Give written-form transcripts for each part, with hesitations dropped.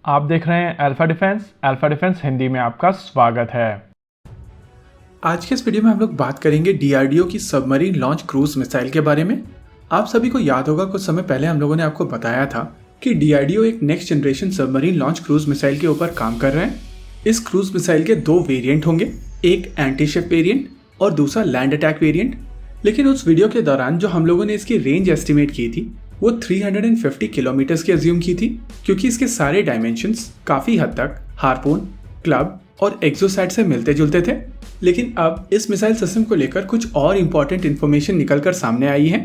आप देख रहे हैं अल्फा डिफेंस हिंदी में आपका स्वागत है। आज के इस वीडियो में हम लोग बात करेंगे डीआरडीओ की सबमरीन लॉन्च क्रूज मिसाइल के बारे में। आप सभी को याद होगा कुछ समय पहले हम लोगों ने आपको बताया था कि डीआरडीओ एक next generation submarine launch cruise missile के ऊपर काम कर रहे हैं। इस क्रूज मिसाइल के दो वेरिएंट होंगे, एक एंटी शिप वेरिएंट और दूसरा लैंड अटैक वेरिएंट। लेकिन उस वीडियो के दौरान जो हम लोगों ने इसकी रेंज एस्टिमेट की थी वो 350 किलोमीटर की अज्यूम की थी, क्योंकि इसके सारे डायमेंशंस काफी हद तक हार्पून, क्लब और एक्सोसैट से मिलते जुलते थे। लेकिन अब इस मिसाइल सिस्टम को लेकर कुछ और इम्पोर्टेंट इन्फॉर्मेशन निकलकर सामने आई है।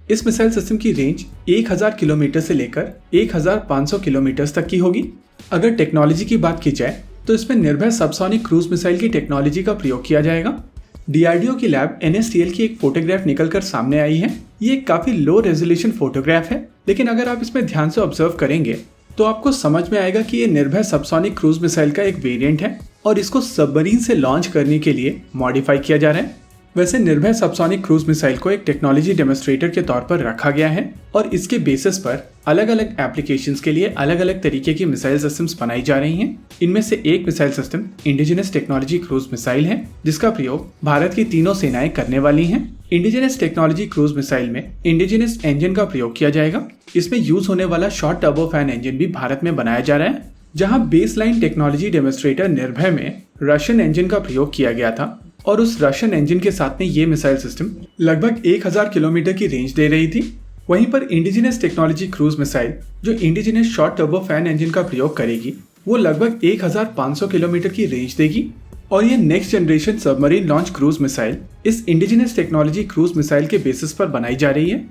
इस मिसाइल सिस्टम की रेंज 1000 किलोमीटर से लेकर 1500 किलोमीटर तक की होगी। अगर टेक्नोलॉजी की बात की जाए तो इसमें निर्भय सबसोनिक क्रूज मिसाइल की टेक्नोलॉजी का प्रयोग किया जाएगा। डीआरडीओ की लैब NSTL की एक फोटोग्राफ निकलकर सामने आई है। ये काफी लो रेजोल्यूशन फोटोग्राफ है, लेकिन अगर आप इसमें ध्यान से ऑब्जर्व करेंगे तो आपको समझ में आएगा कि ये निर्भय सबसोनिक क्रूज मिसाइल का एक वेरिएंट है और इसको सबमरीन से लॉन्च करने के लिए मॉडिफाई किया जा रहा है। वैसे निर्भय सबसोनिक क्रूज मिसाइल को एक टेक्नोलॉजी डेमोन्स्ट्रेटर के तौर पर रखा गया है और इसके बेसिस पर अलग अलग एप्लीकेशंस के लिए अलग अलग तरीके की मिसाइल सिस्टम्स बनाई जा रही हैं। इनमें से एक missile system indigenous technology cruise missile है, जिसका प्रयोग भारत की तीनों सेनाएं करने वाली हैं। इंडिजिनस टेक्नोलॉजी क्रूज मिसाइल में इंडिजिनस इंजन का प्रयोग किया जाएगा। इसमें यूज होने वाला शॉर्ट टर्बोफैन इंजन भी भारत में बनाया जा रहा है। जहां बेसलाइन टेक्नोलॉजी डेमोन्स्ट्रेटर निर्भय में रशियन इंजन का प्रयोग किया गया था और उस रशियन इंजन के साथ में ये मिसाइल सिस्टम लगभग 1000 किलोमीटर की रेंज दे रही थी। वहीं पर इंडिजिनस टेक्नोलॉजी क्रूज मिसाइल जो इंडिजिनस शॉर्ट टर्बोफैन इंजन का प्रयोग करेगी वो लगभग 1500 किलोमीटर की रेंज देगी। और ये next generation submarine launch cruise missile इस इंडिजिनस टेक्नोलॉजी क्रूज मिसाइल के बेसिस पर बनाई जा रही है।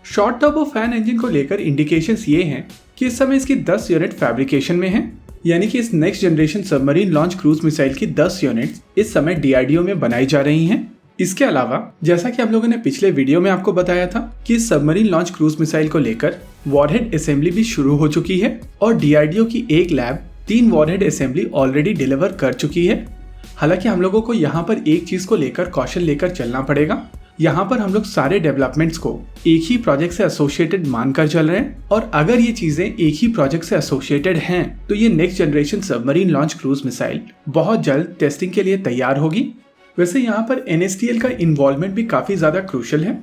शॉर्ट टर्बोफैन इंजन को लेकर इंडिकेशंस ये हैं कि इस समय इसकी 10 यूनिट फैब्रिकेशन में है, यानी कि इस next generation submarine launch cruise missile की 10 यूनिट्स इस समय डीआरडीओ में बनाई जा रही हैं। इसके अलावा जैसा कि हम लोगों ने पिछले वीडियो में आपको बताया था कि इस सबमरीन लॉन्च क्रूज मिसाइल को लेकर वॉरहेड असेंबली भी शुरू हो चुकी है और डीआरडीओ की एक lab 3 warhead assembly already deliver कर चुकी है। हालांकि हम लोगों को यहाँ पर एक चीज को लेकर कॉशन लेकर चलना पड़ेगा। यहाँ पर हम लोग सारे डेवलपमेंट्स को एक ही प्रोजेक्ट से एसोसिएटेड मानकर चल रहे हैं और अगर ये चीजें एक ही प्रोजेक्ट से एसोसिएटेड हैं तो ये next generation submarine launch cruise missile बहुत जल्द टेस्टिंग के लिए तैयार होगी। वैसे यहाँ पर NSTL का इन्वॉल्वमेंट भी काफी ज्यादा क्रूशियल है।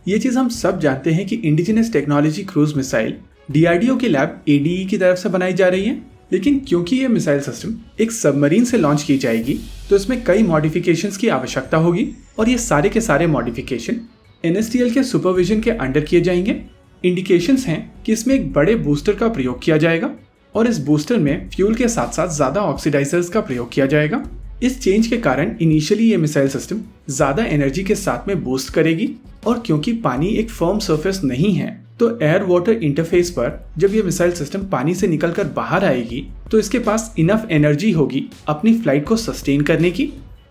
ये चीज हम सब जानते हैं कि indigenous technology cruise missile DRDO की लैब ADE की तरफ से बनाई जा रही है, लेकिन क्योंकि ये मिसाइल सिस्टम एक सबमरीन से लॉन्च की जाएगी तो इसमें कई मॉडिफिकेशंस की आवश्यकता होगी और ये सारे के सारे मॉडिफिकेशन NSTL के सुपरविजन के अंडर किए जाएंगे। इंडिकेशंस हैं कि इसमें एक बड़े बूस्टर का प्रयोग किया जाएगा और इस बूस्टर में फ्यूल के साथ साथ ज्यादा ऑक्सीडाइजर्स का प्रयोग किया जाएगा। इस चेंज के कारण इनिशियली ये मिसाइल सिस्टम ज्यादा एनर्जी के साथ में बूस्ट करेगी और क्योंकि पानी एक फर्म सरफेस नहीं है तो एयर वाटर इंटरफेस पर जब ये मिसाइल सिस्टम पानी से निकलकर बाहर आएगी तो इसके पास इनफ एनर्जी होगी अपनी फ्लाइट को सस्टेन करने की।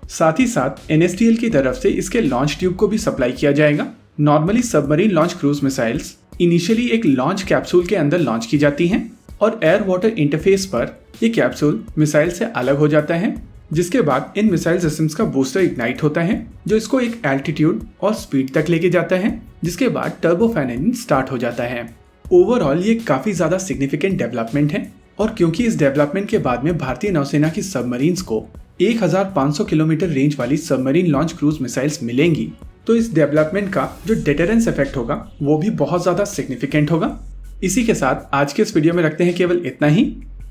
साथ ही साथ NSTL की तरफ से इसके लॉन्च ट्यूब को भी सप्लाई किया जाएगा। Normally submarine launch cruise missiles initially एक लॉन्च कैप्सूल के अंदर लॉन्च की जाती हैं और एयर वाटर इंटरफेस पर ये कैप्सूल मिसाइल से अलग हो जाता है, जिसके बाद इन मिसाइल सिस्टम्स का बूस्टर इग्नाइट होता है जो इसको एक एल्टीट्यूड और स्पीड तक लेके जाता है, जिसके बाद टर्बोफैन इंजन स्टार्ट हो जाता है। ओवरऑल ये काफी ज्यादा सिग्निफिकेंट डेवलपमेंट है और क्योंकि इस डेवलपमेंट के बाद में भारतीय नौसेना की सबमरीन्स को 1500 किलोमीटर रेंज वाली सबमरीन लॉन्च क्रूज मिसाइल्स मिलेंगी तो इस डेवलपमेंट का जो डेटरेंस इफेक्ट होगा वो भी बहुत ज्यादा सिग्निफिकेंट होगा। इसी के साथ आज के इस वीडियो में रखते हैं केवल इतना ही।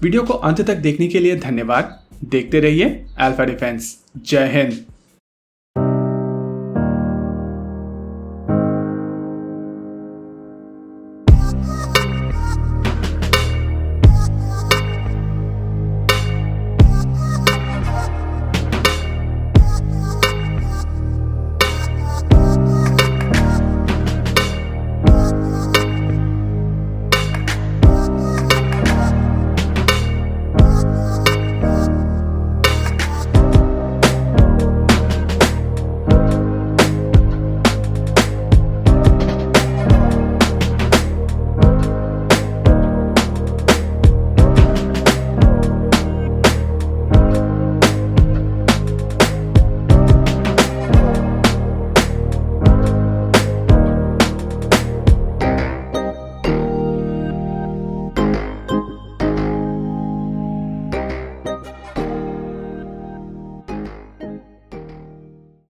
वीडियो को अंत तक देखने के लिए धन्यवाद। देखते रहिए अल्फा डिफेंस। जय हिंद।